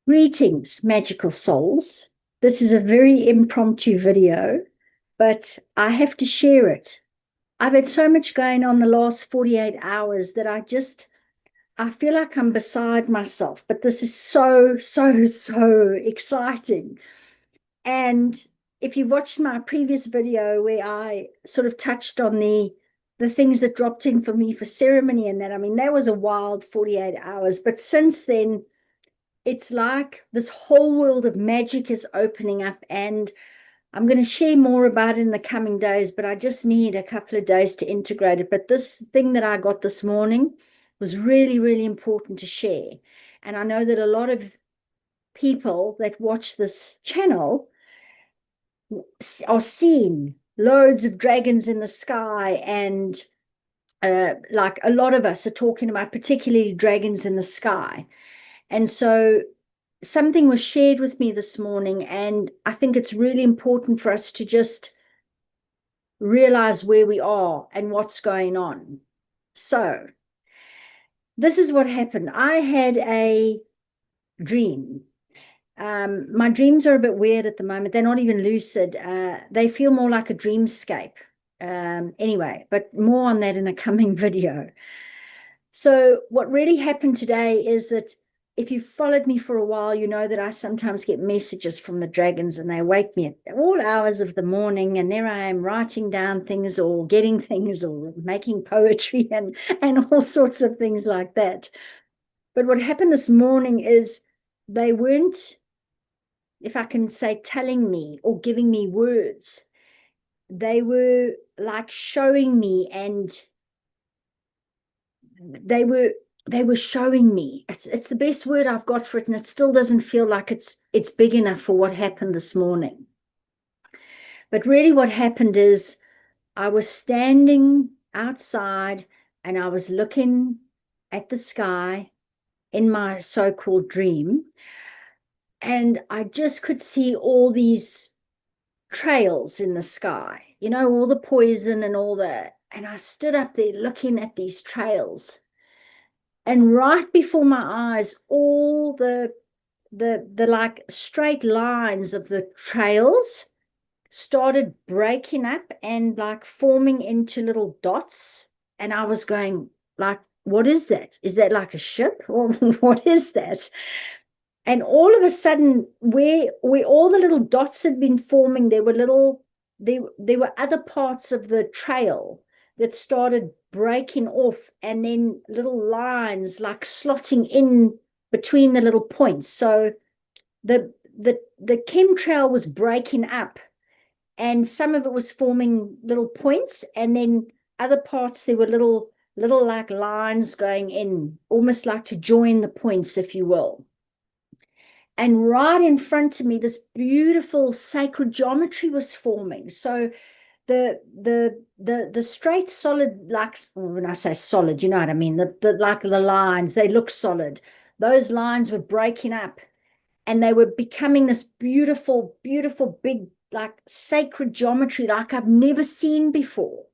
Greetings, magical souls. This is a very impromptu video, but I have to share it. I've had so much going on the last 48 hours that I feel like I'm beside myself, but this is so exciting. And if you've watched my previous video where I sort of touched on the things that dropped in for me for ceremony and that, I mean, that was a wild 48 hours. But since then, it's like this whole world of magic is opening up, and I'm going to share more about it in the coming days, but I just need a couple of days to integrate it. But this thing that I got this morning was really important to share. And I know that a lot of people that watch this channel are seeing loads of dragons in the sky, and like a lot of us are talking about particularly dragons in the sky. And so something was shared with me this morning, and I think it's really important for us to just realize where we are and what's going on. So, this is what happened. I had a dream. My dreams are a bit weird at the moment. They're not even lucid. They feel more like a dreamscape. Anyway, but more on that in a coming video. So, what really happened today is that if you've followed me for a while, you know that I sometimes get messages from the dragons and they wake me at all hours of the morning. And there I am writing down things or getting things or making poetry and all sorts of things like that. But what happened this morning is they weren't, if I can say, telling me or giving me words. They were like showing me, and they were showing me. It's the best word I've got for it, and it still doesn't feel like it's big enough for what happened this morning. But really what happened is I was standing outside and I was looking at the sky in my so-called dream, and I just could see all these trails in the sky, all the poison and all that. And I stood up there looking at these trails. And right before my eyes, all the like straight lines of the trails started breaking up and like forming into little dots. And I was going like, what is that? Is that like a ship, or what is that? And all of a sudden, where all the little dots had been forming, there were other parts of the trail that started breaking off, and then little lines like slotting in between the little points. So the chemtrail was breaking up, and some of it was forming little points, and then other parts there were little like lines going in, almost like to join the points, if you will. And right in front of me, this beautiful sacred geometry was forming. So the straight solid, like, when I say solid, you know what I mean, the like the lines, they look solid. Those lines were breaking up, and they were becoming this beautiful big like sacred geometry like I've never seen before.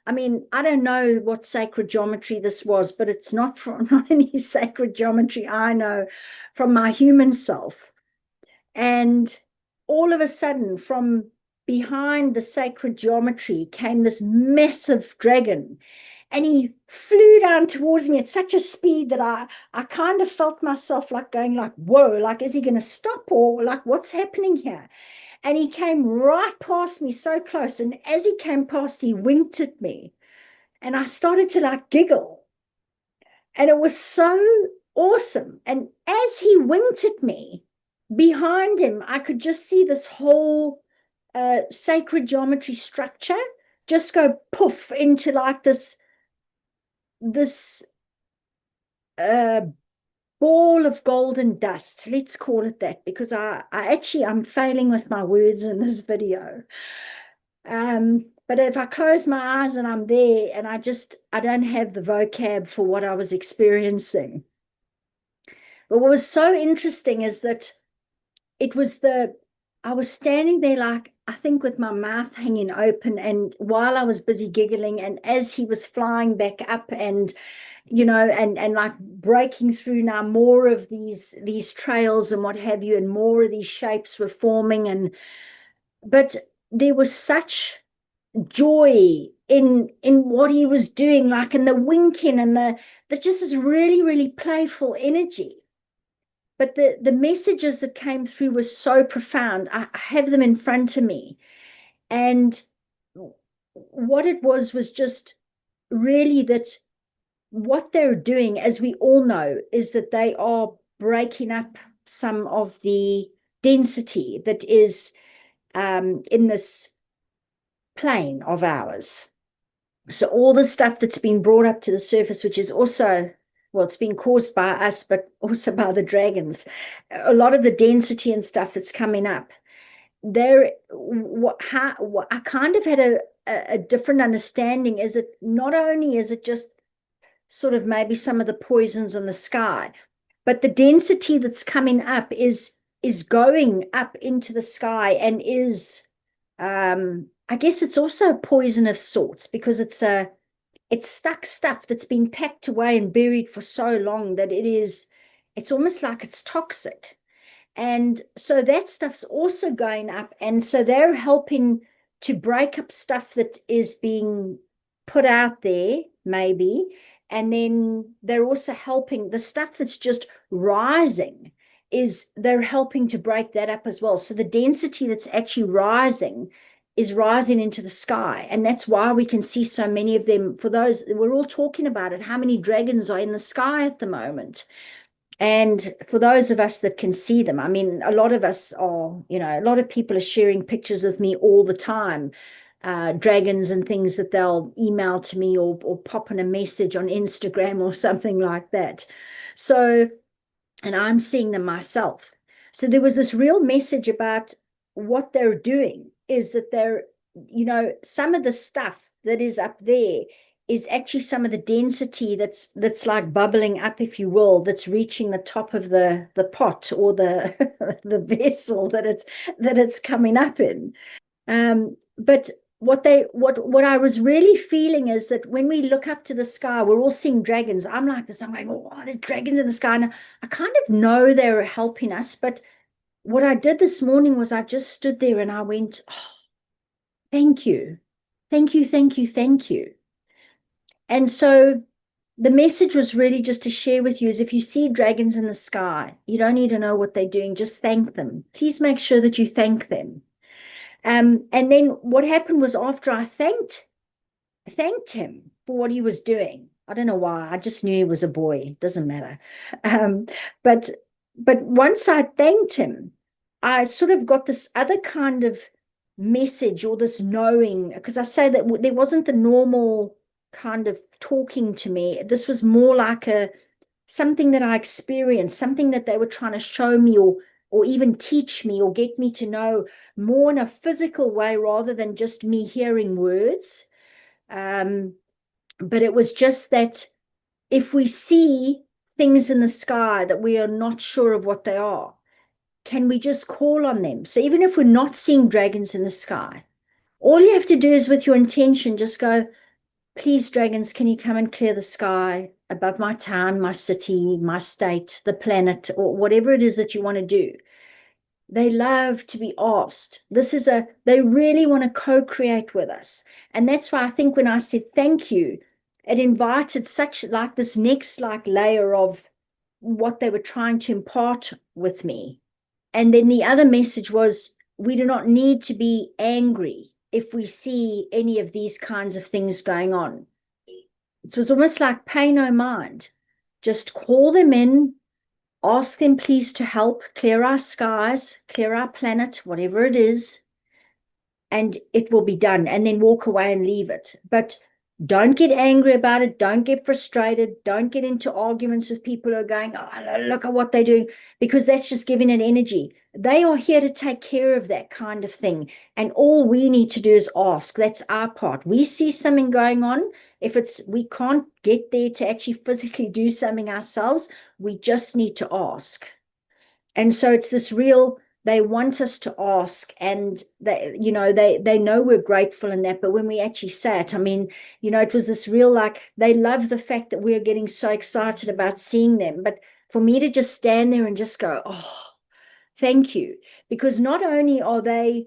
I mean, I don't know what sacred geometry this was, but it's not from not any sacred geometry I know from my human self. And all of a sudden, from behind the sacred geometry came this massive dragon. And he flew down towards me at such a speed that I kind of felt myself like going like, whoa, like, is he going to stop, or like, what's happening here? And he came right past me so close. And as he came past, he winked at me. And I started to like giggle. And it was so awesome. And as he winked at me, behind him, I could just see this whole sacred geometry structure just go poof into like this uh, ball of golden dust. Let's call it that, because I'm failing with my words in this video. But if I close my eyes and I'm there, and I don't have the vocab for what I was experiencing. But what was so interesting is that it was I was standing there like, I think with my mouth hanging open, and while I was busy giggling, and as he was flying back up, and and like breaking through, now more of these trails and what have you, and more of these shapes were forming. And but there was such joy in what he was doing, like in the winking and the just this really, really playful energy. But the messages that came through were so profound. I have them in front of me. And what it was just really that what they're doing, as we all know, is that they are breaking up some of the density that is in this plane of ours. So all the stuff that's been brought up to the surface, which is also, well, it's been caused by us, but also by the dragons. A lot of the density and stuff that's coming up there, what I kind of had a different understanding is that not only is it just sort of maybe some of the poisons in the sky, but the density that's coming up is going up into the sky, and is I guess it's also a poison of sorts, because it's stuck stuff that's been packed away and buried for so long that it's almost like it's toxic. And so that stuff's also going up. And so they're helping to break up stuff that is being put out there, maybe. And then they're also helping the stuff that's just rising, is they're helping to break that up as well. So the density that's actually rising is rising into the sky. And that's why we can see so many of them. For those, we're all talking about it, how many dragons are in the sky at the moment. And for those of us that can see them, I mean, a lot of us are, a lot of people are sharing pictures with me all the time, dragons and things that they'll email to me, or pop in a message on Instagram or something like that. So, and I'm seeing them myself. So there was this real message about what they're doing, is that they're, some of the stuff that is up there is actually some of the density that's like bubbling up, if you will, that's reaching the top of the pot, or the the vessel that it's coming up in. But what I was really feeling is that when we look up to the sky, we're all seeing dragons. I'm like this, I'm going, oh, there's dragons in the sky. And I kind of know they're helping us, but what I did this morning was I just stood there and I went, oh, thank you. Thank you, thank you, thank you. And so the message was really just to share with you is, if you see dragons in the sky, you don't need to know what they're doing, just thank them. Please make sure that you thank them. And then what happened was, after I thanked him for what he was doing. I don't know why. I just knew he was a boy. It doesn't matter. Um, but once I thanked him, I sort of got this other kind of message, or this knowing, because I say that there wasn't the normal kind of talking to me. This was more like something that I experienced, something that they were trying to show me, or even teach me, or get me to know more in a physical way, rather than just me hearing words. But it was just that if we see things in the sky that we are not sure of what they are, can we just call on them? So even if we're not seeing dragons in the sky, all you have to do is, with your intention, just go, please, dragons, can you come and clear the sky above my town, my city, my state, the planet, or whatever it is that you want to do. They love to be asked. They really want to co-create with us. And that's why I think when I said thank you, it invited such like this next like layer of what they were trying to impart with me. And then the other message was, we do not need to be angry if we see any of these kinds of things going on. It was almost like pay no mind. Just call them in, ask them please to help clear our skies, clear our planet, whatever it is, and it will be done. And then walk away and leave it. But don't get angry about it. Don't get frustrated. Don't get into arguments with people who are going, oh, look at what they're doing, because that's just giving it energy. They are here to take care of that kind of thing. And all we need to do is ask. That's our part. We see something going on. If we can't get there to actually physically do something ourselves, we just need to ask. And so it's this real they want us to ask, and they know we're grateful in that, but when we actually say it, I mean, it was this real, like, they love the fact that we're getting so excited about seeing them. But for me to just stand there and just go, oh, thank you, because not only are they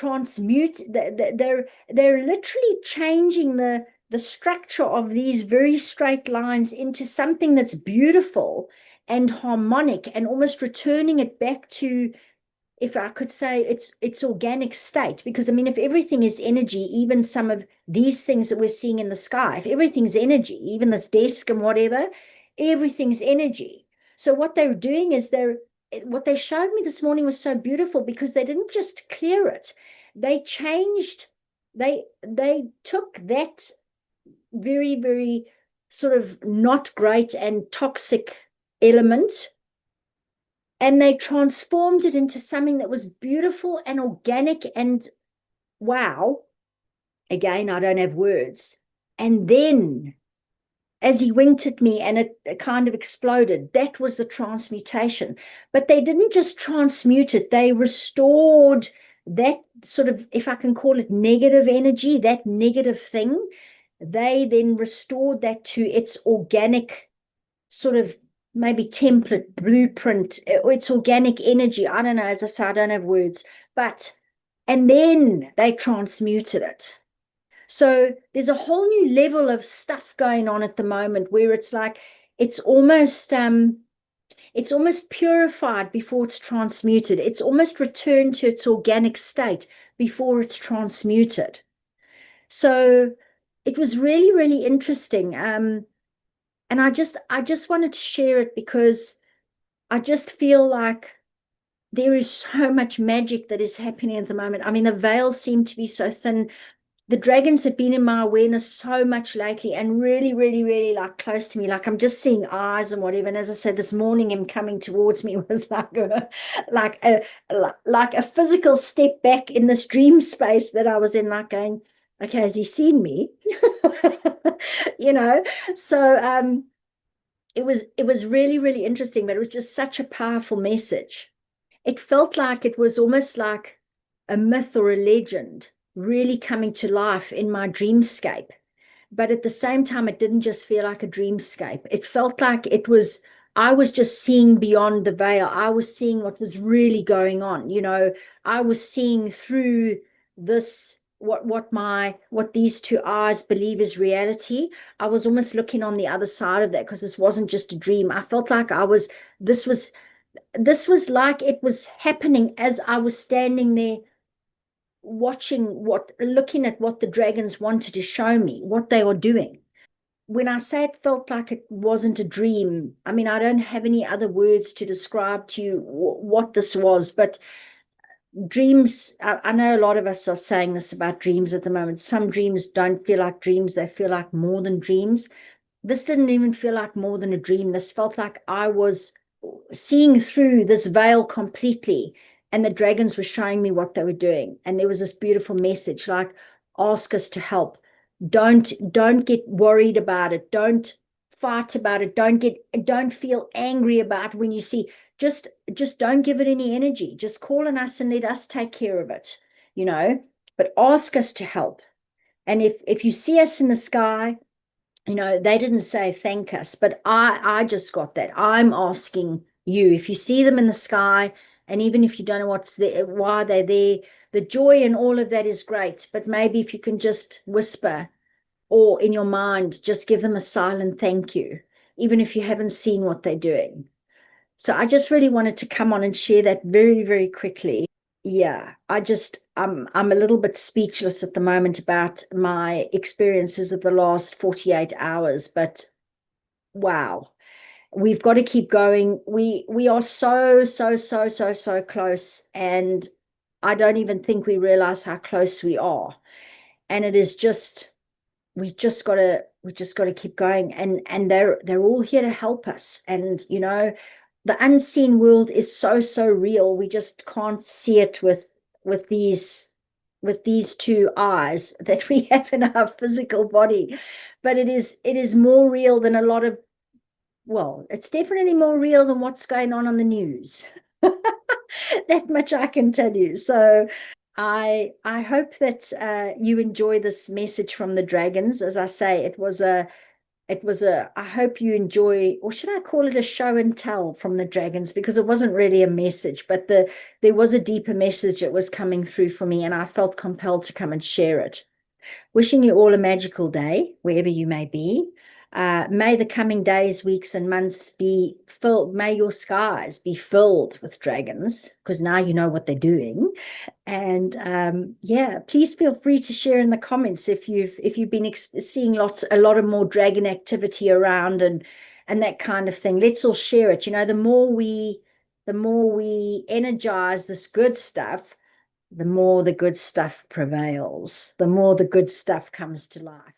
they're literally changing the structure of these very straight lines into something that's beautiful and harmonic, and almost returning it back to, if I could say, its organic state. Because I mean, if everything is energy, even some of these things that we're seeing in the sky, if everything's energy, even this desk and whatever, everything's energy. So what they're doing is what they showed me this morning was so beautiful, because they didn't just clear it. They changed, they took that very, very sort of not great and toxic element, and they transformed it into something that was beautiful and organic, and wow, again, I don't have words. And then as he winked at me and it kind of exploded, that was the transmutation. But they didn't just transmute it, they restored that sort of, if I can call it, negative energy, that negative thing. They then restored that to its organic sort of, maybe template, blueprint, its organic energy. I don't know, as I say, I don't have words, but, and then they transmuted it. So there's a whole new level of stuff going on at the moment, where it's like, it's almost purified before it's transmuted. It's almost returned to its organic state before it's transmuted. So it was really, really interesting. And I just wanted to share it, because I just feel like there is so much magic that is happening at the moment. I mean, the veils seem to be so thin. The dragons have been in my awareness so much lately, and really, really, really, like, close to me. Like, I'm just seeing eyes and whatever. And as I said, this morning, him coming towards me was like a like a physical step back in this dream space that I was in, like going, okay, has he seen me? you know. So it was really, really interesting, but it was just such a powerful message. It felt like it was almost like a myth or a legend really coming to life in my dreamscape. But at the same time, it didn't just feel like a dreamscape. It felt like I was just seeing beyond the veil. I was seeing what was really going on. I was seeing through this, what these two eyes believe is reality. I was almost looking on the other side of that, because this wasn't just a dream. I felt like this was this was like it was happening as I was standing there looking at what the dragons wanted to show me, what they were doing. When I say it felt like it wasn't a dream, I mean, I don't have any other words to describe to you what this was, but dreams, I know a lot of us are saying this about dreams at the moment. Some dreams don't feel like dreams, they feel like more than dreams. This didn't even feel like more than a dream. This felt like I was seeing through this veil completely, and the dragons were showing me what they were doing. And there was this beautiful message, like, ask us to help. Don't get worried about it. Don't fight about it. Don't feel angry about when you see, just don't give it any energy. Just call on us and let us take care of it, but ask us to help. And if you see us in the sky, they didn't say thank us, but I just got that. I'm asking you, if you see them in the sky, and even if you don't know why they're there, the joy and all of that is great. But maybe if you can just whisper, or in your mind, just give them a silent thank you, even if you haven't seen what they're doing. So I just really wanted to come on and share that very, very quickly. Yeah, I'm a little bit speechless at the moment about my experiences of the last 48 hours, but wow, we've got to keep going. We are so, so, so, so, so close, and I don't even think we realize how close we are. And it is just, we just got to keep going, and they're all here to help us. And the unseen world is so, so real. We just can't see it with these two eyes that we have in our physical body. But it is more real than a lot of, well, it's definitely more real than what's going on the news. That much I can tell you. So I hope that you enjoy this message from the dragons. As I say, I hope you enjoy, or should I call it a show and tell from the dragons, because it wasn't really a message, but there was a deeper message that was coming through for me, and I felt compelled to come and share it. Wishing you all a magical day, wherever you may be. May the coming days, weeks, and months be filled. May your skies be filled with dragons, because now you know what they're doing. And yeah, please feel free to share in the comments if you've been seeing a lot of more dragon activity around and that kind of thing. Let's all share it. You know, the more we energize this good stuff, the more the good stuff prevails, the more the good stuff comes to life.